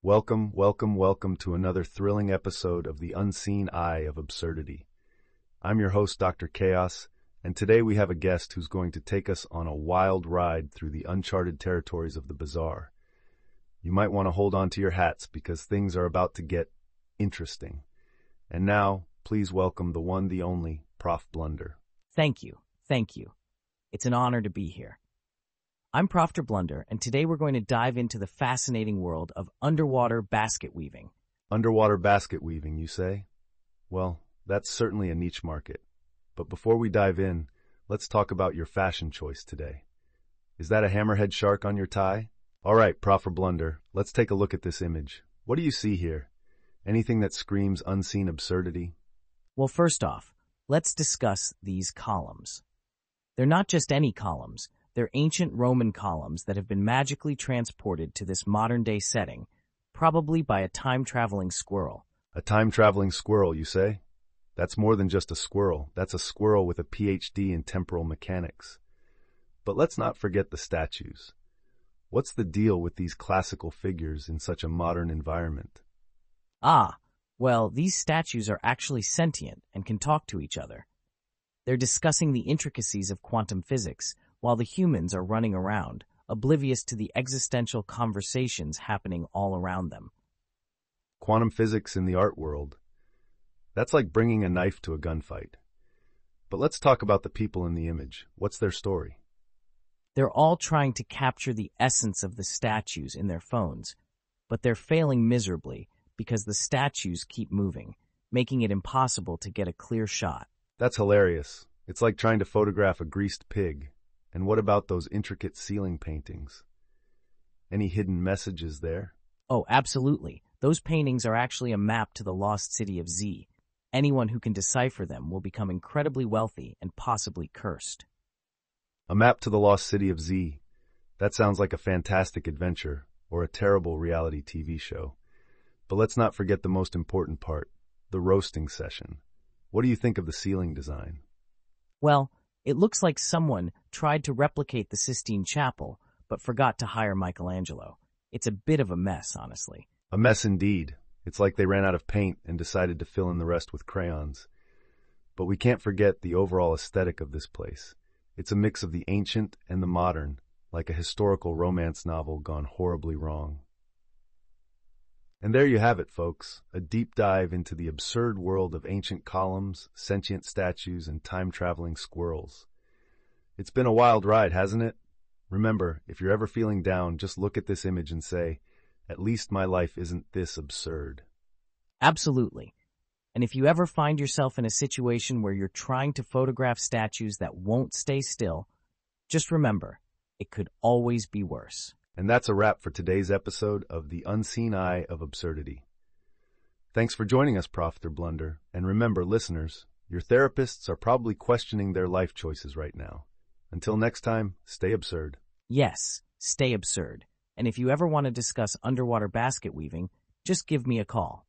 Welcome to another thrilling episode of The Unseen Eye of Absurdity. I'm your host, Dr. Chaos, and today we have a guest who's going to take us on a wild ride through the uncharted territories of the bizarre. You might want to hold on to your hats because things are about to get interesting. And now, please welcome the one, the only, Prof. Blunder. Thank you. It's an honor to be here. I'm Prof. Blunder, and today we're going to dive into the fascinating world of underwater basket weaving. Underwater basket weaving, you say? Well, that's certainly a niche market. But before we dive in, let's talk about your fashion choice today. Is that a hammerhead shark on your tie? All right, Prof. Blunder, let's take a look at this image. What do you see here? Anything that screams unseen absurdity? Well, first off, let's discuss these columns. They're not just any columns. They're ancient Roman columns that have been magically transported to this modern-day setting, probably by a time-traveling squirrel. A time-traveling squirrel, you say? That's more than just a squirrel. That's a squirrel with a PhD in temporal mechanics. But let's not forget the statues. What's the deal with these classical figures in such a modern environment? Well, these statues are actually sentient and can talk to each other. They're discussing the intricacies of quantum physics, while the humans are running around, oblivious to the existential conversations happening all around them. Quantum physics in the art world. That's like bringing a knife to a gunfight. But let's talk about the people in the image. What's their story? They're all trying to capture the essence of the statues in their phones, but they're failing miserably because the statues keep moving, making it impossible to get a clear shot. That's hilarious. It's like trying to photograph a greased pig. And what about those intricate ceiling paintings? Any hidden messages there? Oh, absolutely. Those paintings are actually a map to the lost city of Z. Anyone who can decipher them will become incredibly wealthy and possibly cursed. A map to the lost city of Z. That sounds like a fantastic adventure or a terrible reality TV show. But let's not forget the most important part, the roasting session. What do you think of the ceiling design? Well, it looks like someone tried to replicate the Sistine Chapel, but forgot to hire Michelangelo. It's a bit of a mess, honestly. A mess indeed. It's like they ran out of paint and decided to fill in the rest with crayons. But we can't forget the overall aesthetic of this place. It's a mix of the ancient and the modern, like a historical romance novel gone horribly wrong. And there you have it, folks, a deep dive into the absurd world of ancient columns, sentient statues, and time-traveling squirrels. It's been a wild ride, hasn't it? Remember, if you're ever feeling down, just look at this image and say, at least my life isn't this absurd. Absolutely. And if you ever find yourself in a situation where you're trying to photograph statues that won't stay still, just remember, it could always be worse. And that's a wrap for today's episode of The Unseen Eye of Absurdity. Thanks for joining us, Prof. Blunder. And remember, listeners, your therapists are probably questioning their life choices right now. Until next time, stay absurd. Yes, stay absurd. And if you ever want to discuss underwater basket weaving, just give me a call.